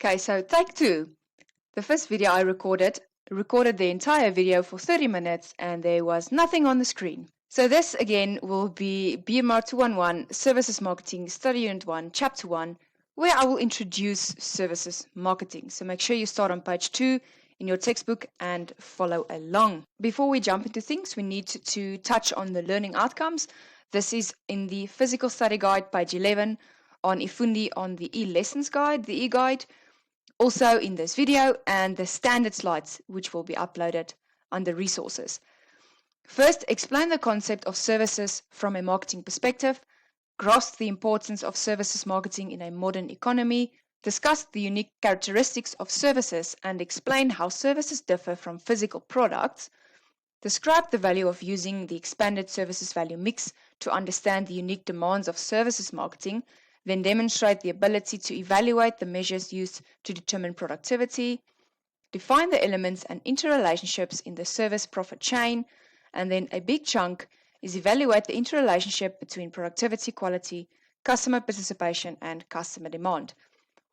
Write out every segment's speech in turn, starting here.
Okay, so take two. The first video I recorded the entire video for 30 minutes and there was nothing on the screen. So this again will be BMAR211 Services Marketing Study Unit 1, Chapter 1, where I will introduce services marketing. So make sure you start on page 2 in your textbook and follow along. Before we jump into things, we need to touch on the learning outcomes. This is in the Physical Study Guide, page 11, on Ifundi on the e-lessons guide, the e-guide, also in this video, and the standard slides, which will be uploaded under resources. First, explain the concept of services from a marketing perspective, grasp the importance of services marketing in a modern economy, discuss the unique characteristics of services and explain how services differ from physical products, describe the value of using the expanded services value mix to understand the unique demands of services marketing, then demonstrate the ability to evaluate the measures used to determine productivity, define the elements and interrelationships in the service profit chain, and then a big chunk is evaluate the interrelationship between productivity, quality, customer participation, and customer demand.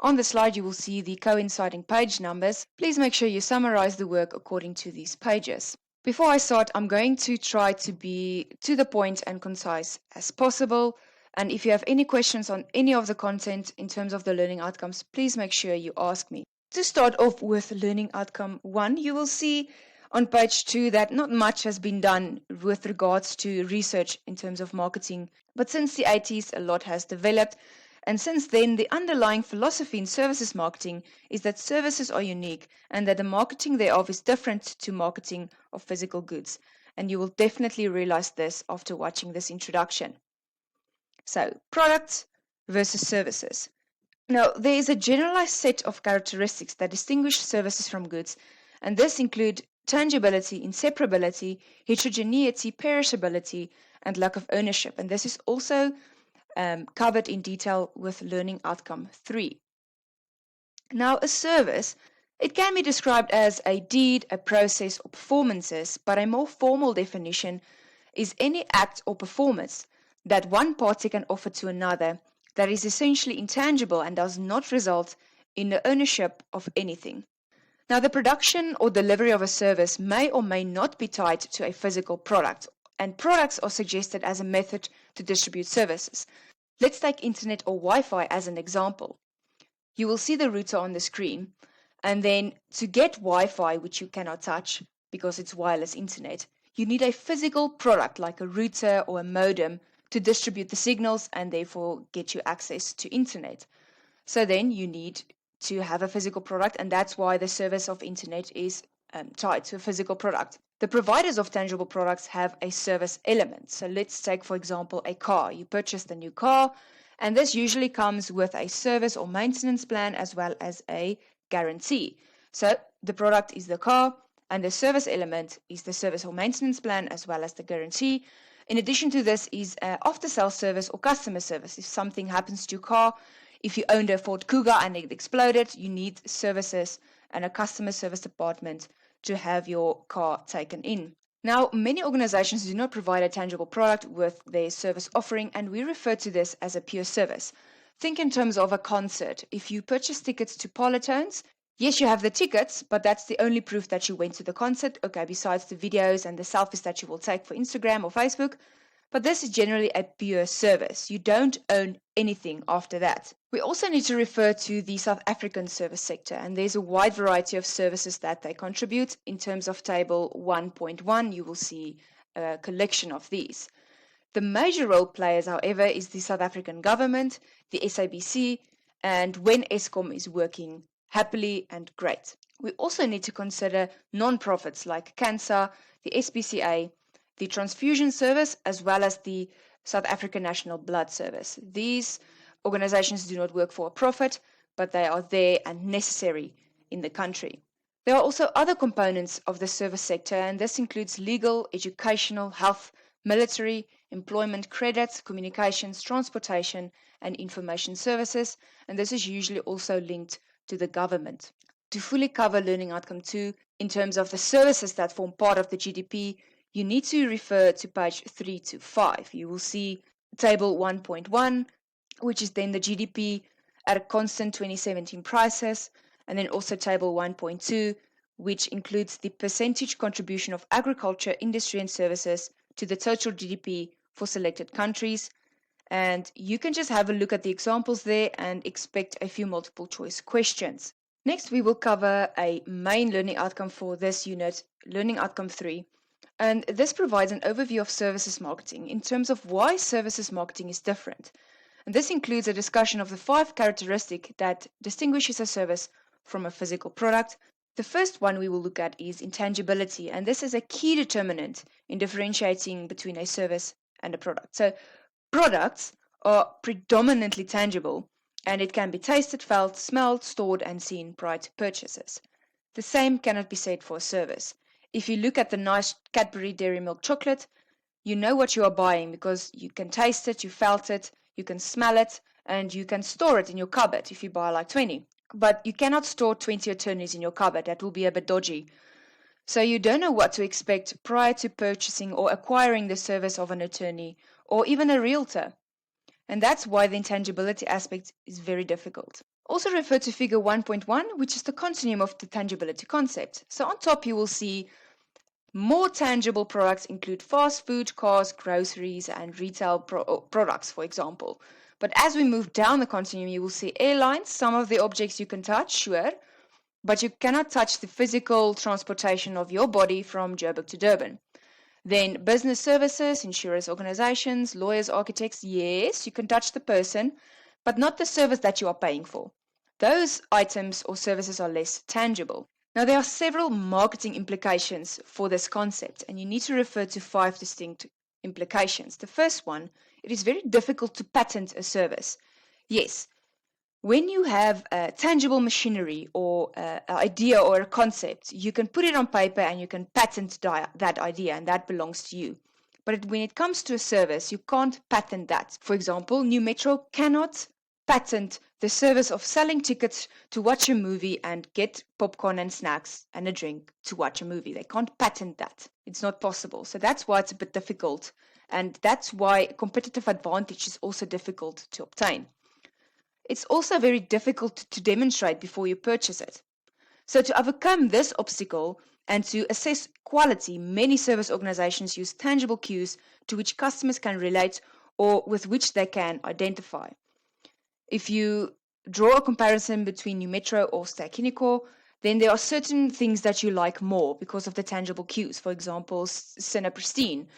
On the slide, you will see the coinciding page numbers. Please make sure you summarize the work according to these pages. Before I start, I'm going to try to be to the point and concise as possible. And if you have any questions on any of the content in terms of the learning outcomes, please make sure you ask me. To start off with learning outcome 1, you will see on page 2 that not much has been done with regards to research in terms of marketing. But since the 80s, a lot has developed. And since then, the underlying philosophy in services marketing is that services are unique and that the marketing thereof is different to marketing of physical goods. And you will definitely realize this after watching this introduction. So, products versus services. Now, there is a generalized set of characteristics that distinguish services from goods, and this include tangibility, inseparability, heterogeneity, perishability, and lack of ownership. And this is also covered in detail with learning outcome 3. Now, a service, it can be described as a deed, a process, or performances, but a more formal definition is any act or performance that one party can offer to another that is essentially intangible and does not result in the ownership of anything. Now, the production or delivery of a service may or may not be tied to a physical product, and products are suggested as a method to distribute services. Let's take internet or Wi-Fi as an example. You will see the router on the screen, and then to get Wi-Fi, which you cannot touch because it's wireless internet, you need a physical product like a router or a modem to distribute the signals and therefore get you access to internet. So then you need to have a physical product, and that's why the service of internet is tied to a physical product. The providers of tangible products have a service element. So let's take, for example, a car. You purchased a new car, and this usually comes with a service or maintenance plan as well as a guarantee. So the product is the car, and the service element is the service or maintenance plan as well as the guarantee. In addition to this is after-sales service or customer service. If something happens to your car, if you owned a Ford Kuga and it exploded, you need services and a customer service department to have your car taken in. Now, many organizations do not provide a tangible product with their service offering, and we refer to this as a pure service. Think in terms of a concert. If you purchase tickets to Parlotones, yes, you have the tickets, but that's the only proof that you went to the concert, okay, besides the videos and the selfies that you will take for Instagram or Facebook. But this is generally a pure service. You don't own anything after that. We also need to refer to the South African service sector, and there's a wide variety of services that they contribute. In terms of table 1.1, you will see a collection of these. The major role players, however, is the South African government, the SABC, and when Eskom is working happily and great. We also need to consider non-profits like Cancer, the SPCA, the Transfusion Service, as well as the South African National Blood Service. These organizations do not work for a profit, but they are there and necessary in the country. There are also other components of the service sector, and this includes legal, educational, health, military, employment credits, communications, transportation, and information services, and this is usually also linked to the government. To fully cover learning outcome 2 in terms of the services that form part of the GDP, you need to refer to page 3 to 5. You will see table 1.1, which is then the GDP at a constant 2017 prices, and then also table 1.2, which includes the percentage contribution of agriculture, industry, and services to the total GDP for selected countries. And you can just have a look at the examples there and expect a few multiple choice questions. Next, we will cover a main learning outcome for this unit, learning outcome 3. And this provides an overview of services marketing in terms of why services marketing is different. And this includes a discussion of the 5 characteristics that distinguishes a service from a physical product. The first one we will look at is intangibility, and this is a key determinant in differentiating between a service and a product. So products are predominantly tangible, and it can be tasted, felt, smelled, stored, and seen prior to purchases. The same cannot be said for a service. If you look at the nice Cadbury Dairy Milk chocolate, you know what you are buying because you can taste it, you felt it, you can smell it, and you can store it in your cupboard if you buy like 20. But you cannot store 20 attorneys in your cupboard. That will be a bit dodgy. So you don't know what to expect prior to purchasing or acquiring the service of an attorney or even a realtor. And that's why the intangibility aspect is very difficult. Also refer to figure 1.1, which is the continuum of the tangibility concept. So on top you will see more tangible products include fast food, cars, groceries, and retail products, for example. But as we move down the continuum, you will see airlines, some of the objects you can touch, sure, but you cannot touch the physical transportation of your body from Joburg to Durban. Then business services, insurance organizations, lawyers, architects, yes, you can touch the person, but not the service that you are paying for. Those items or services are less tangible. Now, there are several marketing implications for this concept, and you need to refer to 5 distinct implications. The first one, it is very difficult to patent a service. Yes, when you have a tangible machinery or an idea or a concept, you can put it on paper and you can patent that idea, and that belongs to you. But when it comes to a service, you can't patent that. For example, New Metro cannot patent the service of selling tickets to watch a movie and get popcorn and snacks and a drink to watch a movie. They can't patent that. It's not possible. So that's why it's a bit difficult. And that's why competitive advantage is also difficult to obtain. It's also very difficult to demonstrate before you purchase it. So to overcome this obstacle and to assess quality, many service organizations use tangible cues to which customers can relate or with which they can identify. If you draw a comparison between New Metro or Ster-Kinekor, then there are certain things that you like more because of the tangible cues. For example, Cine Pristine.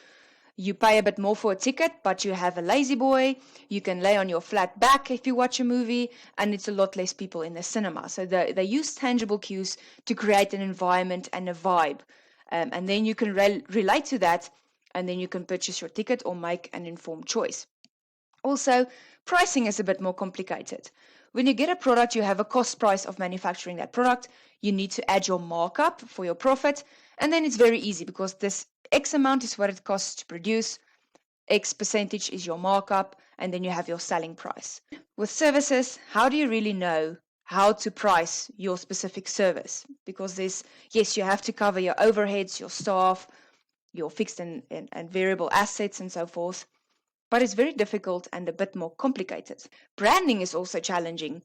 You pay a bit more for a ticket, but you have a lazy boy. You can lay on your flat back if you watch a movie, and it's a lot less people in the cinema. So they use tangible cues to create an environment and a vibe. And then you can relate to that, and then you can purchase your ticket or make an informed choice. Also, pricing is a bit more complicated. When you get a product, you have a cost price of manufacturing that product. You need to add your markup for your profit. And then it's very easy because this X amount is what it costs to produce. X percentage is your markup. And then you have your selling price. With services, how do you really know how to price your specific service? Because yes, you have to cover your overheads, your staff, your fixed and variable assets and so forth. But it's very difficult and a bit more complicated. Branding is also challenging.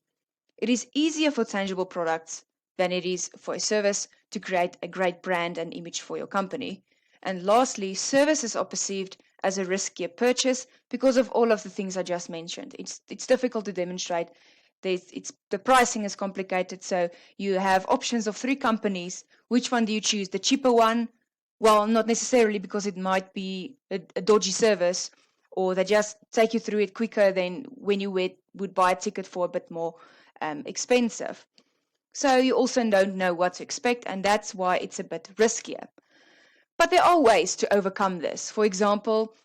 It is easier for tangible products than it is for a service to create a great brand and image for your company. And lastly, services are perceived as a riskier purchase because of all of the things I just mentioned. It's difficult to demonstrate. The pricing is complicated, so you have options of 3 companies. Which one do you choose? The cheaper one? Well, not necessarily, because it might be a dodgy service, or they just take you through it quicker than when you would buy a ticket for a bit more expensive. So you also don't know what to expect, and that's why it's a bit riskier. But there are ways to overcome this. For example,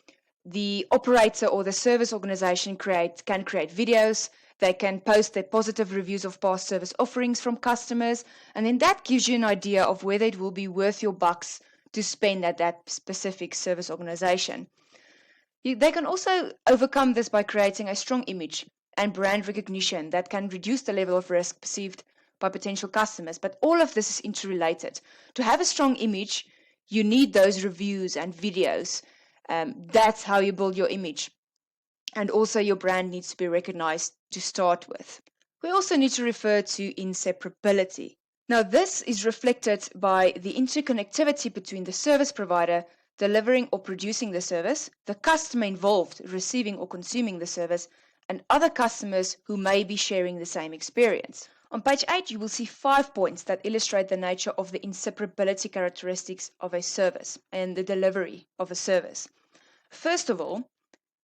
the operator or the service organization can create videos. They can post their positive reviews of past service offerings from customers, and then that gives you an idea of whether it will be worth your bucks to spend at that specific service organization. They can also overcome this by creating a strong image and brand recognition that can reduce the level of risk perceived by potential customers. But all of this is interrelated. To have a strong image, you need those reviews and videos. That's how you build your image. And also your brand needs to be recognized to start with. We also need to refer to inseparability. Now, this is reflected by the interconnectivity between the service provider delivering or producing the service, the customer involved receiving or consuming the service, and other customers who may be sharing the same experience. On page 8, you will see 5 points that illustrate the nature of the inseparability characteristics of a service and the delivery of a service. First of all,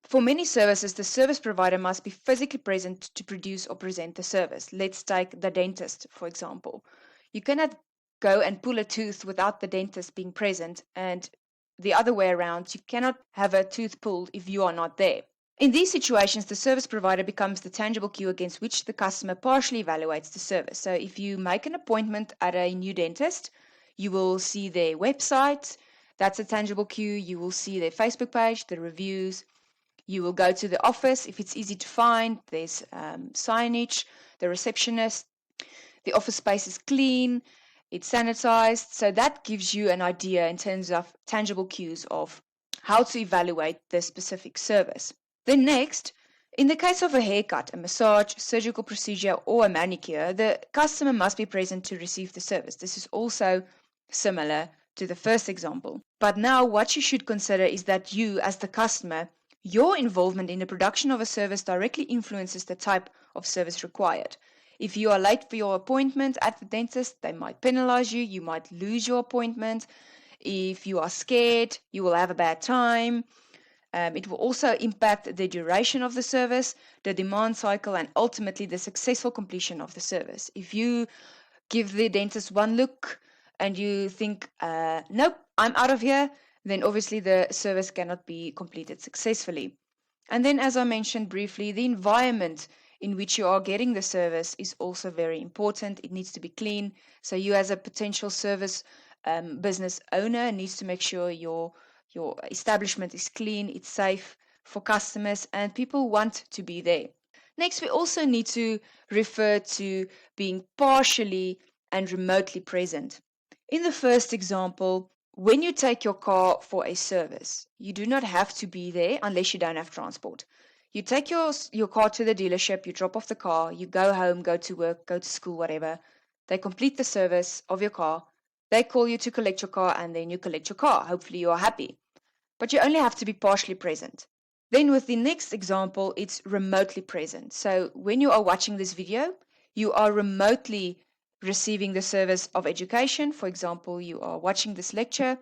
for many services, the service provider must be physically present to produce or present the service. Let's take the dentist, for example. You cannot go and pull a tooth without the dentist being present, and the other way around, you cannot have a tooth pulled if you are not there. In these situations, the service provider becomes the tangible cue against which the customer partially evaluates the service. So if you make an appointment at a new dentist, you will see their website. That's a tangible cue. You will see their Facebook page, the reviews. You will go to the office if it's easy to find. There's signage, the receptionist. The office space is clean, it's sanitized. So that gives you an idea in terms of tangible cues of how to evaluate the specific service. Then next, in the case of a haircut, a massage, surgical procedure, or a manicure, the customer must be present to receive the service. This is also similar to the first example. But now what you should consider is that you, as the customer, your involvement in the production of a service directly influences the type of service required. If you are late for your appointment at the dentist, they might penalize you. You might lose your appointment. If you are scared, you will have a bad time. It will also impact the duration of the service, the demand cycle, and ultimately the successful completion of the service. If you give the dentist one look and you think, nope, I'm out of here, then obviously the service cannot be completed successfully. And then, as I mentioned briefly, the environment in which you are getting the service is also very important. It needs to be clean. So you, as a potential service business owner, needs to make sure your establishment is clean, it's safe for customers, and people want to be there. Next, we also need to refer to being partially and remotely present. In the first example, when you take your car for a service, you do not have to be there unless you don't have transport. You take your car to the dealership, you drop off the car, you go home, go to work, go to school, whatever. They complete the service of your car. They call you to collect your car, and then you collect your car. Hopefully you are happy. But you only have to be partially present. Then with the next example, it's remotely present. So when you are watching this video, you are remotely receiving the service of education. For example, you are watching this lecture,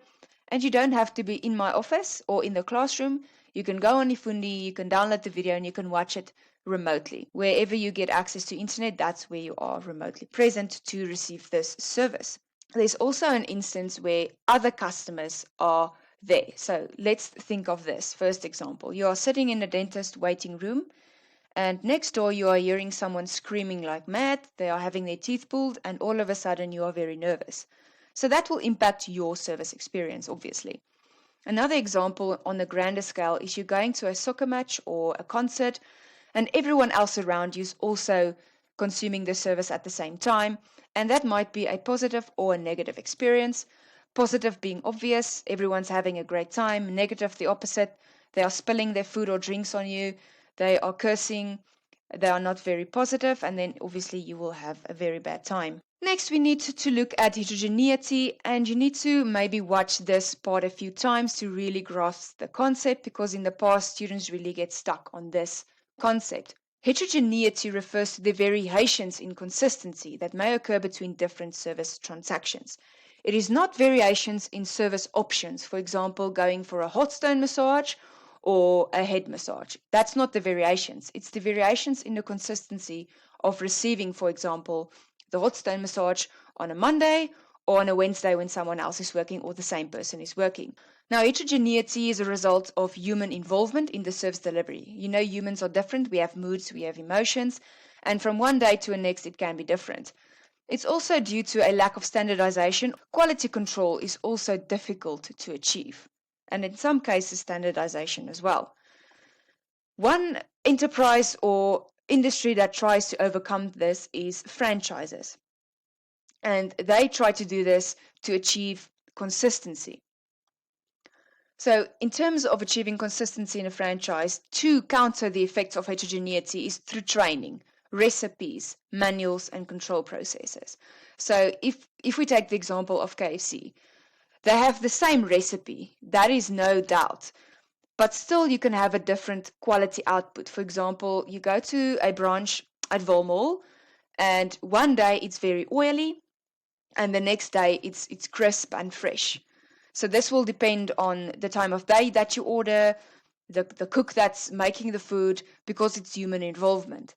and you don't have to be in my office or in the classroom. You can go on Ifundi, you can download the video, and you can watch it remotely. Wherever you get access to internet, that's where you are remotely present to receive this service. There's also an instance where other customers are there. So let's think of this. First example, you are sitting in a dentist waiting room, and next door you are hearing someone screaming like mad. They are having their teeth pulled, and all of a sudden you are very nervous. So that will impact your service experience, obviously. Another example on a grander scale is you're going to a soccer match or a concert, and everyone else around you is also consuming the service at the same time, and that might be a positive or a negative experience. Positive being obvious, everyone's having a great time. Negative, the opposite. They are spilling their food or drinks on you. They are cursing. They are not very positive, and then obviously you will have a very bad time. Next, we need to look at heterogeneity, and you need to maybe watch this part a few times to really grasp the concept, because in the past, students really get stuck on this concept. Heterogeneity refers to the variations in consistency that may occur between different service transactions. It is not variations in service options, for example, going for a hot stone massage or a head massage. That's not the variations. It's the variations in the consistency of receiving, for example, the hot stone massage on a Monday or on a Wednesday when someone else is working or the same person is working. Now, heterogeneity is a result of human involvement in the service delivery. You know, humans are different. We have moods, we have emotions, and from one day to the next, it can be different. It's also due to a lack of standardization. Quality control is also difficult to achieve, and in some cases, standardization as well. One enterprise or industry that tries to overcome this is franchises, and they try to do this to achieve consistency. So in terms of achieving consistency in a franchise, to counter the effects of heterogeneity is through training. recipes, manuals, and control processes. So if we take the example of KFC, they have the same recipe, that is no doubt, but still you can have a different quality output. For example, you go to a branch at Volmall, and one day it's very oily, and the next day it's crisp and fresh. So this will depend on the time of day that you order, the cook that's making the food, because it's human involvement.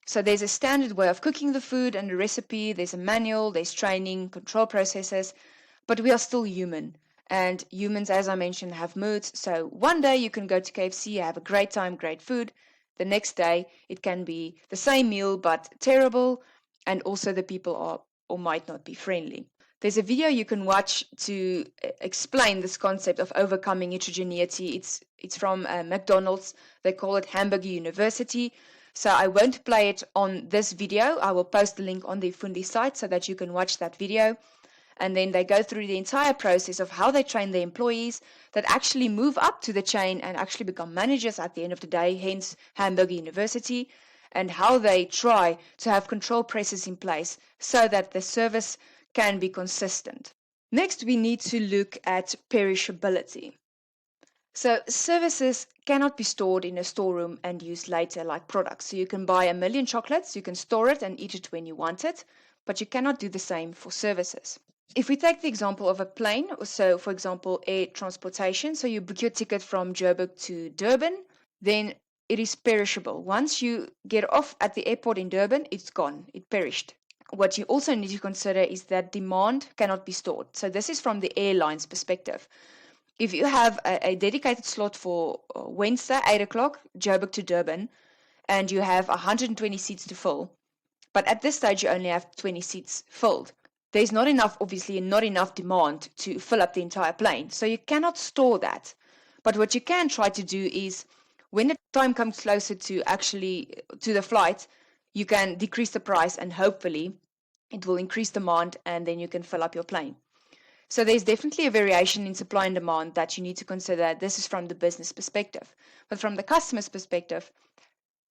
So there's a standard way of cooking the food and a recipe, there's a manual, there's training, control processes, but we are still human. And humans, as I mentioned, have moods. So one day you can go to KFC, have a great time, great food. The next day it can be the same meal but terrible, and also the people are or might not be friendly. There's a video you can watch to explain this concept of overcoming heterogeneity. It's from McDonald's. They call it Hamburger University. So I won't play it on this video. I will post the link on the Fundi site so that you can watch that video. And then they go through the entire process of how they train the employees that actually move up to the chain and actually become managers at the end of the day, hence Hamburger University, and how they try to have control processes in place so that the service can be consistent. Next, we need to look at perishability. So services cannot be stored in a storeroom and used later like products. So you can buy 1 million chocolates, you can store it and eat it when you want it, but you cannot do the same for services. If we take the example of a plane, so for example, air transportation, so you book your ticket from Joburg to Durban, then it is perishable. Once you get off at the airport in Durban, it's gone, it perished. What you also need to consider is that demand cannot be stored. So this is from the airline's perspective. If you have a dedicated slot for Wednesday, 8 o'clock, Joburg to Durban, and you have 120 seats to fill, but at this stage you only have 20 seats filled, there's not enough, obviously, not enough demand to fill up the entire plane. So you cannot store that. But what you can try to do is, when the time comes closer to the flight, you can decrease the price and hopefully it will increase demand and then you can fill up your plane. So there's definitely a variation in supply and demand that you need to consider. This is from the business perspective. But from the customer's perspective,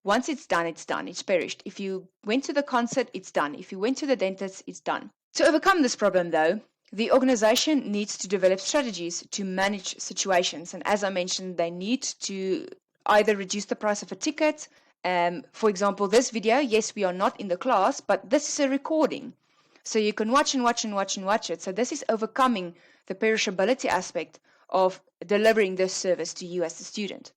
once it's done, it's perished. If you went to the concert, it's done. If you went to the dentist, it's done. To overcome this problem, though, the organization needs to develop strategies to manage situations. And as I mentioned, they need to either reduce the price of a ticket. For example, this video, yes, we are not in the class, but this is a recording. So you can watch and watch and watch and watch it. So this is overcoming the perishability aspect of delivering this service to you as the student.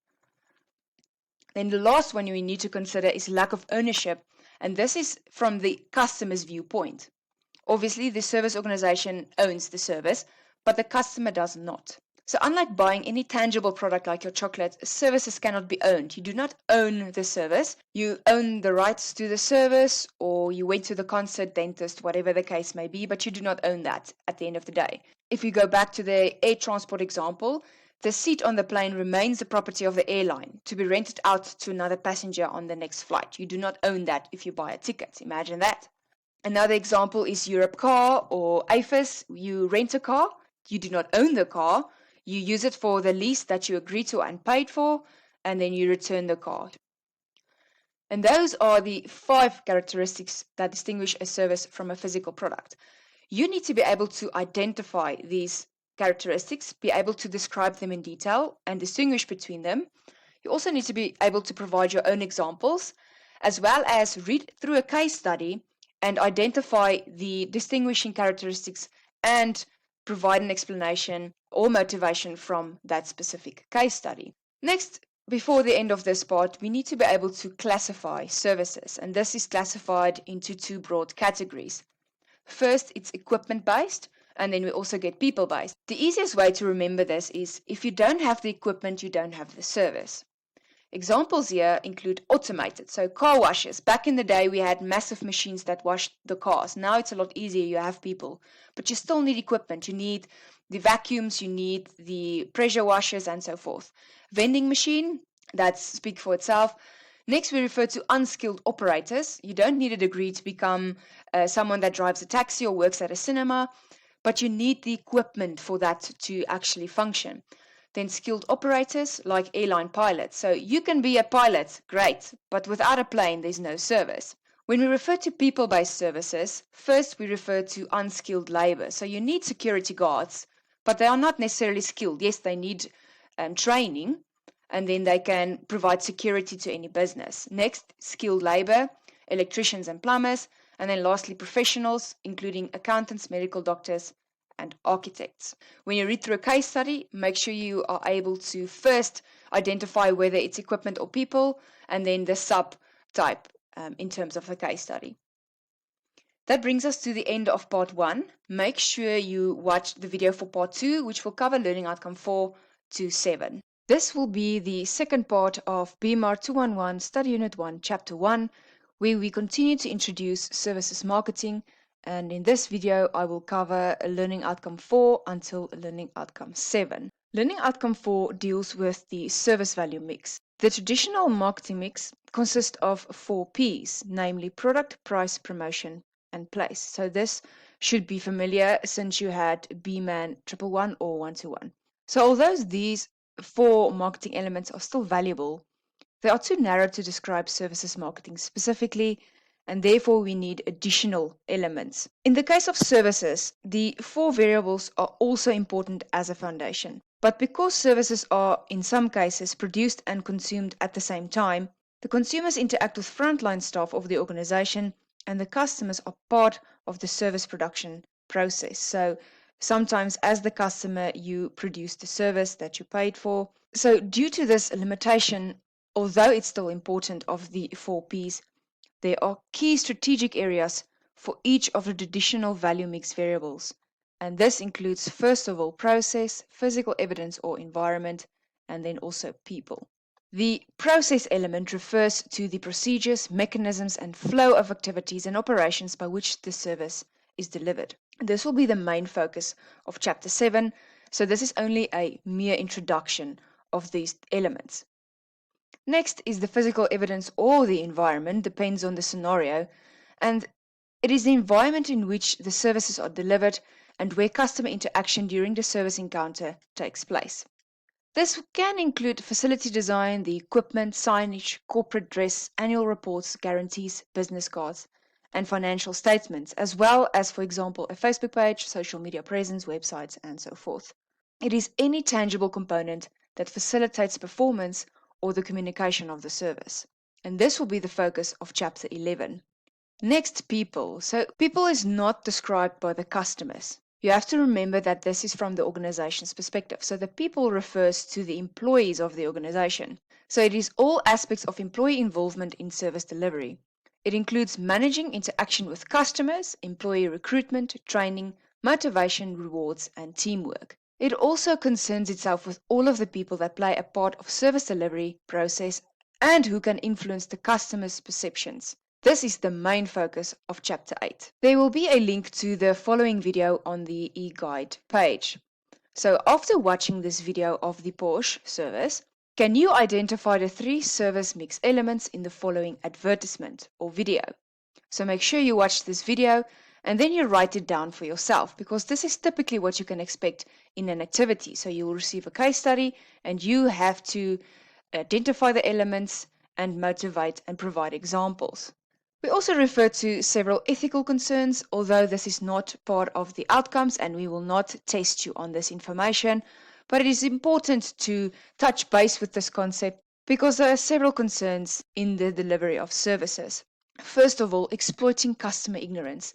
Then the last one we need to consider is lack of ownership. And this is from the customer's viewpoint. Obviously, the service organization owns the service, but the customer does not. So unlike buying any tangible product like your chocolate, services cannot be owned. You do not own the service. You own the rights to the service, or you went to the concert, dentist, whatever the case may be, but you do not own that at the end of the day. If you go back to the air transport example, the seat on the plane remains the property of the airline to be rented out to another passenger on the next flight. You do not own that if you buy a ticket. Imagine that. Another example is Europcar or AFIS. You rent a car, you do not own the car, you use it for the lease that you agreed to and paid for, and then you return the car. And those are the 5 characteristics that distinguish a service from a physical product. You need to be able to identify these characteristics, be able to describe them in detail and distinguish between them. You also need to be able to provide your own examples, as well as read through a case study and identify the distinguishing characteristics and provide an explanation or motivation from that specific case study. Next, before the end of this part, we need to be able to classify services, and this is classified into 2 broad categories. First, it's equipment-based, and then we also get people-based. The easiest way to remember this is if you don't have the equipment, you don't have the service. Examples here include automated, so car washes. Back in the day, we had massive machines that washed the cars. Now it's a lot easier. You have people, but you still need equipment. You need the vacuums, you need the pressure washers, and so forth. Vending machine, that speaks for itself. Next, we refer to unskilled operators. You don't need a degree to become someone that drives a taxi or works at a cinema, but you need the equipment for that to actually function. Then skilled operators like airline pilots. So you can be a pilot, great, but without a plane, there's no service. When we refer to people-based services, first we refer to unskilled labor. So you need security guards, but they are not necessarily skilled. Yes, they need training, and then they can provide security to any business. Next, skilled labor, electricians and plumbers, and then lastly, professionals, including accountants, medical doctors, and architects. When you read through a case study, make sure you are able to first identify whether it's equipment or people, and then the subtype in terms of the case study. That brings us to the end of part 1. Make sure you watch the video for part 2, which will cover learning outcome 4 to 7. This will be the second part of BMAR211 Study Unit 1, Chapter 1, where we continue to introduce services marketing, and in this video I will cover learning outcome 4 until learning outcome 7. Learning outcome 4 deals with the service value mix. The traditional marketing mix consists of 4 P's, namely product, price, promotion, and place. So this should be familiar since you had BMAR211 or 121. So although these 4 marketing elements are still valuable, they are too narrow to describe services marketing specifically, and therefore we need additional elements. In the case of services, the 4 variables are also important as a foundation. But because services are, in some cases, produced and consumed at the same time, the consumers interact with frontline staff of the organization, and the customers are part of the service production process. So sometimes as the customer, you produce the service that you paid for. So due to this limitation, although it's still important of the 4 Ps, there are key strategic areas for each of the traditional value mix variables. And this includes, first of all, process, physical evidence or environment, and then also people. The process element refers to the procedures, mechanisms, and flow of activities and operations by which the service is delivered. This will be the main focus of Chapter 7, so this is only a mere introduction of these elements. Next is the physical evidence or the environment, depends on the scenario, and it is the environment in which the services are delivered and where customer interaction during the service encounter takes place. This can include facility design, the equipment, signage, corporate dress, annual reports, guarantees, business cards, and financial statements, as well as, for example, a Facebook page, social media presence, websites, and so forth. It is any tangible component that facilitates performance or the communication of the service. And this will be the focus of Chapter 11. Next, people. So people is not described by the customers. You have to remember that this is from the organization's perspective. So the people refers to the employees of the organization. So it is all aspects of employee involvement in service delivery. It includes managing interaction with customers, employee recruitment, training, motivation, rewards, and teamwork. It also concerns itself with all of the people that play a part of service delivery process and who can influence the customer's perceptions. This is the main focus of Chapter 8. There will be a link to the following video on the e-guide page. So after watching this video of the Porsche service, can you identify the 3 service mix elements in the following advertisement or video? So make sure you watch this video and then you write it down for yourself, because this is typically what you can expect in an activity. So you will receive a case study and you have to identify the elements and motivate and provide examples. We also refer to several ethical concerns, although this is not part of the outcomes and we will not test you on this information, but it is important to touch base with this concept because there are several concerns in the delivery of services. First of all, exploiting customer ignorance.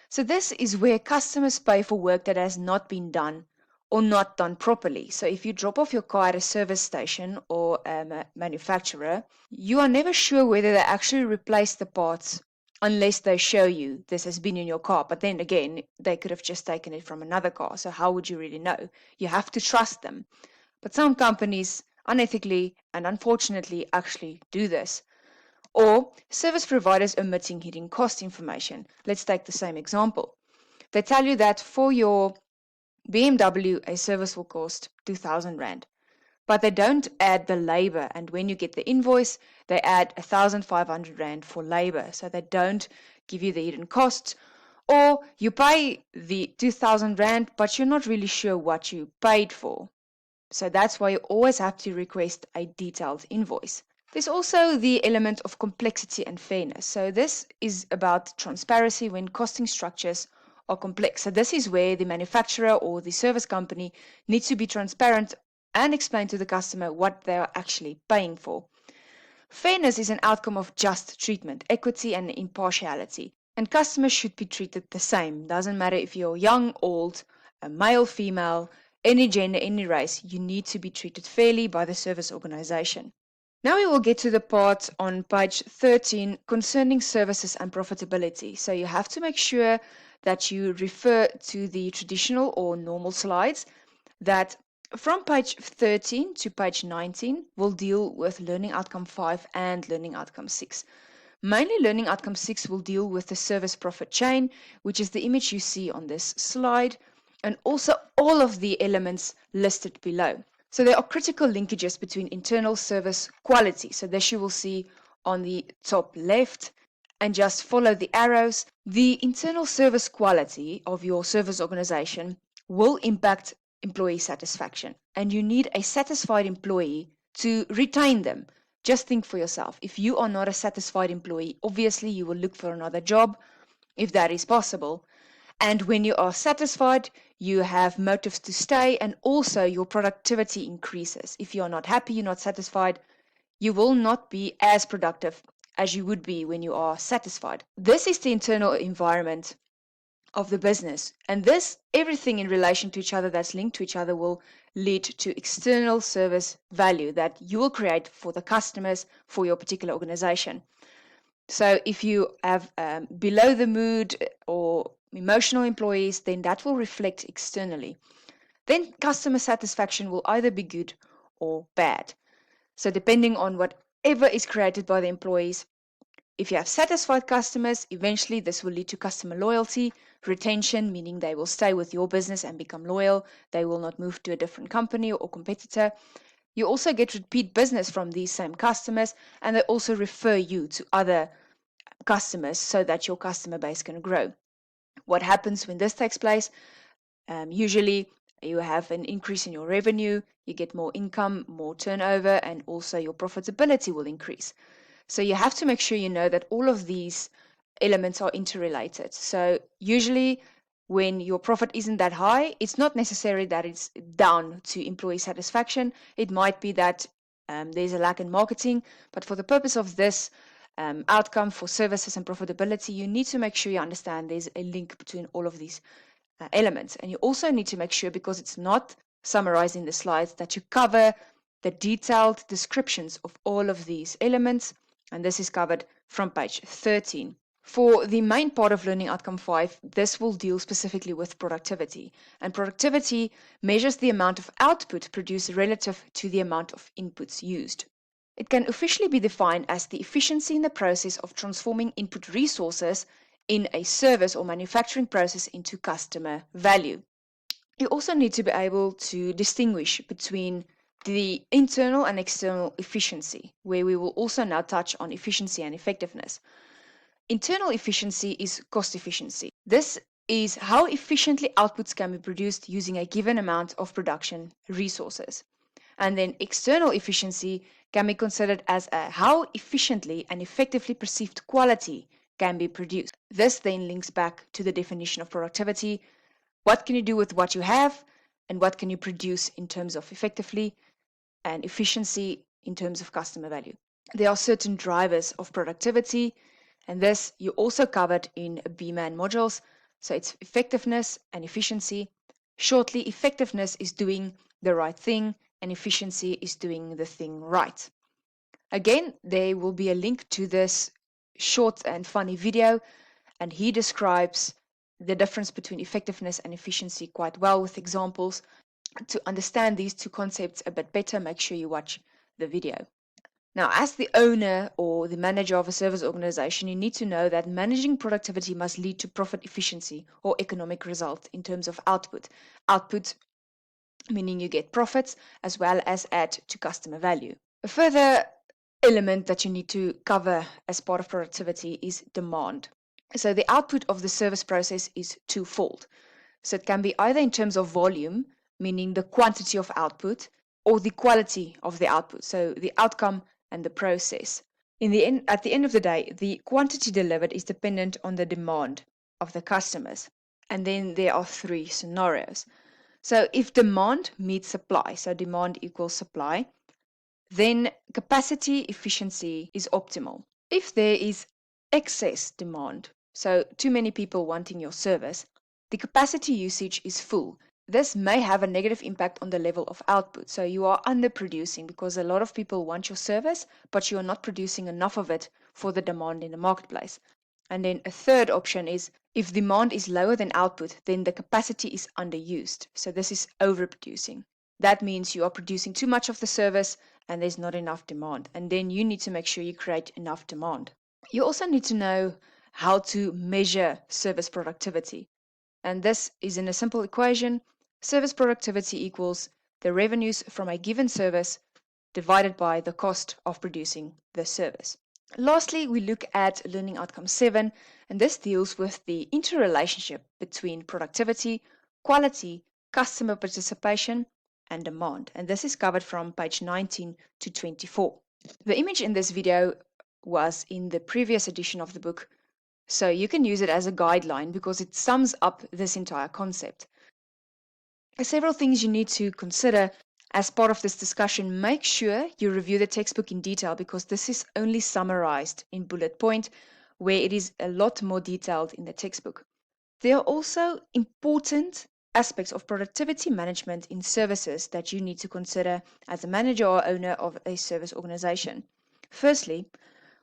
So this is where customers pay for work that has not been done or not done properly. So if you drop off your car at a service station or a manufacturer, you are never sure whether they actually replace the parts unless they show you this has been in your car. But then again, they could have just taken it from another car. So how would you really know? You have to trust them. But some companies unethically and unfortunately actually do this. Or service providers omitting hidden cost information. Let's take the same example. They tell you that for your BMW, a service will cost 2,000 Rand. But they don't add the labor, and when you get the invoice, they add 1,500 Rand for labor. So they don't give you the hidden costs. Or you pay the 2,000 Rand, but you're not really sure what you paid for. So that's why you always have to request a detailed invoice. There's also the element of complexity and fairness. So this is about transparency when costing structures are complex. So this is where the manufacturer or the service company needs to be transparent and explain to the customer what they are actually paying for. Fairness is an outcome of just treatment, equity, and impartiality. And customers should be treated the same. Doesn't matter if you're young, old, a male, female, any gender, any race, you need to be treated fairly by the service organization. Now we will get to the part on page 13 concerning services and profitability. So you have to make sure that you refer to the traditional or normal slides that from page 13 to page 19 will deal with learning outcome 5 and learning outcome 6. Mainly learning outcome 6 will deal with the service profit chain, which is the image you see on this slide, and also all of the elements listed below. So there are critical linkages between internal service quality. So this you will see on the top left, and just follow the arrows. The internal service quality of your service organization will impact employee satisfaction, and you need a satisfied employee to retain them. Just think for yourself. If you are not a satisfied employee, obviously you will look for another job if that is possible. And when you are satisfied, you have motives to stay, and also your productivity increases. If you're not happy, you're not satisfied, you will not be as productive as you would be when you are satisfied. This is the internal environment of the business. And this, everything in relation to each other that's linked to each other, will lead to external service value that you will create for the customers for your particular organization. So if you have below the mood or emotional employees, then that will reflect externally. Then customer satisfaction will either be good or bad. So depending on whatever is created by the employees, if you have satisfied customers, eventually this will lead to customer loyalty, retention, meaning they will stay with your business and become loyal. They will not move to a different company or competitor. You also get repeat business from these same customers, and they also refer you to other customers so that your customer base can grow. What happens when this takes place? Usually you have an increase in your revenue, you get more income, more turnover, and also your profitability will increase. So you have to make sure you know that all of these elements are interrelated. So usually when your profit isn't that high, it's not necessary that it's down to employee satisfaction. It might be that there's a lack in marketing, but for the purpose of this outcome for services and profitability, you need to make sure you understand there's a link between all of these elements. And you also need to make sure, because it's not summarized in the slides, that you cover the detailed descriptions of all of these elements, and this is covered from page 13. For the main part of learning outcome 5, this will deal specifically with productivity. And productivity measures the amount of output produced relative to the amount of inputs used. It can officially be defined as the efficiency in the process of transforming input resources in a service or manufacturing process into customer value. You also need to be able to distinguish between the internal and external efficiency, where we will also now touch on efficiency and effectiveness. Internal efficiency is cost efficiency. This is how efficiently outputs can be produced using a given amount of production resources. And then external efficiency can be considered as how efficiently and effectively perceived quality can be produced. This then links back to the definition of productivity. What can you do with what you have, and what can you produce in terms of effectively, and efficiency in terms of customer value? There are certain drivers of productivity, and this you also covered in BMAN modules. So it's effectiveness and efficiency. Shortly, effectiveness is doing the right thing, and efficiency is doing the thing right. Again, there will be a link to this short and funny video, and he describes the difference between effectiveness and efficiency quite well with examples. To understand these two concepts a bit better, make sure you watch the video. Now, as the owner or the manager of a service organization, you need to know that managing productivity must lead to profit efficiency or economic result in terms of output. Output meaning you get profits as well as add to customer value. A further element that you need to cover as part of productivity is demand. So the output of the service process is twofold. So it can be either in terms of volume, meaning the quantity of output, or the quality of the output, so the outcome and the process. At the end of the day, the quantity delivered is dependent on the demand of the customers. And then there are three scenarios. So if demand meets supply, so demand equals supply, then capacity efficiency is optimal. If there is excess demand, so too many people wanting your service, the capacity usage is full. This may have a negative impact on the level of output. So you are underproducing because a lot of people want your service, but you are not producing enough of it for the demand in the marketplace. And then a third option is if demand is lower than output, then the capacity is underused. So this is overproducing. That means you are producing too much of the service and there's not enough demand. And then you need to make sure you create enough demand. You also need to know how to measure service productivity. And this is in a simple equation. Service productivity equals the revenues from a given service divided by the cost of producing the service. Lastly, we look at learning outcome 7, and this deals with the interrelationship between productivity, quality, customer participation, and demand. And this is covered from page 19 to 24. The image in this video was in the previous edition of the book, so you can use it as a guideline because it sums up this entire concept. Several things you need to consider as part of this discussion. Make sure you review the textbook in detail because this is only summarized in bullet point, where it is a lot more detailed in the textbook. There are also important aspects of productivity management in services that you need to consider as a manager or owner of a service organization. Firstly,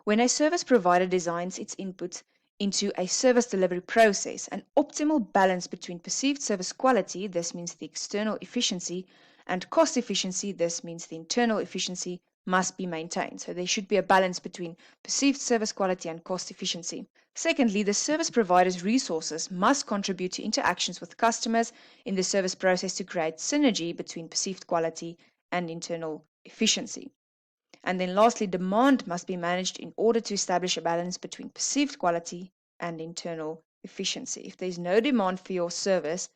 when a service provider designs its input into a service delivery process, an optimal balance between perceived service quality, this means the external efficiency, and cost efficiency, this means the internal efficiency, must be maintained. So there should be a balance between perceived service quality and cost efficiency. Secondly, the service provider's resources must contribute to interactions with customers in the service process to create synergy between perceived quality and internal efficiency. And then lastly, demand must be managed in order to establish a balance between perceived quality and internal efficiency. If there's no demand for your service,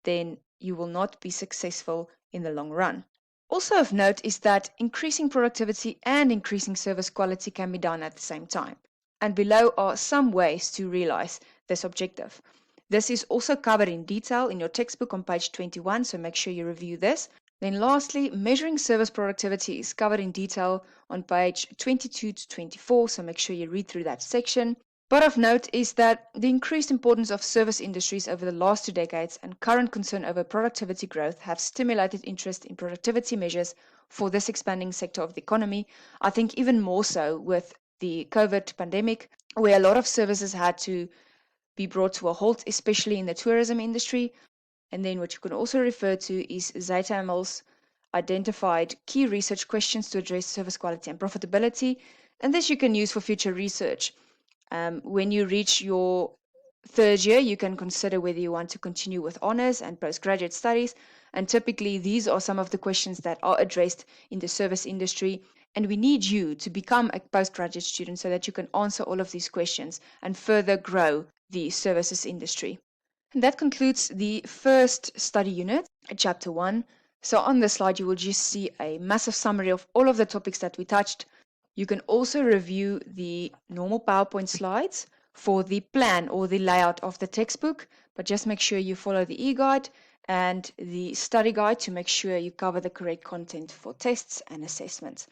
then you will not be successful in the long run. Also of note is that increasing productivity and increasing service quality can be done at the same time. And below are some ways to realize this objective. This is also covered in detail in your textbook on page 21, so make sure you review this. Then lastly, measuring service productivity is covered in detail on page 22 to 24, so make sure you read through that section. But of note is that the increased importance of service industries over the last 2 decades and current concern over productivity growth have stimulated interest in productivity measures for this expanding sector of the economy. I think even more so with the COVID pandemic, where a lot of services had to be brought to a halt, especially in the tourism industry. And then what you can also refer to is ZetaML's identified key research questions to address service quality and profitability. And this you can use for future research. When you reach your 3rd year, you can consider whether you want to continue with honors and postgraduate studies. And typically, these are some of the questions that are addressed in the service industry. And we need you to become a postgraduate student so that you can answer all of these questions and further grow the services industry. And that concludes the first study unit, chapter 1. So on this slide, you will just see a massive summary of all of the topics that we touched. You can also review the normal PowerPoint slides for the plan or the layout of the textbook, but just make sure you follow the e-guide and the study guide to make sure you cover the correct content for tests and assessments.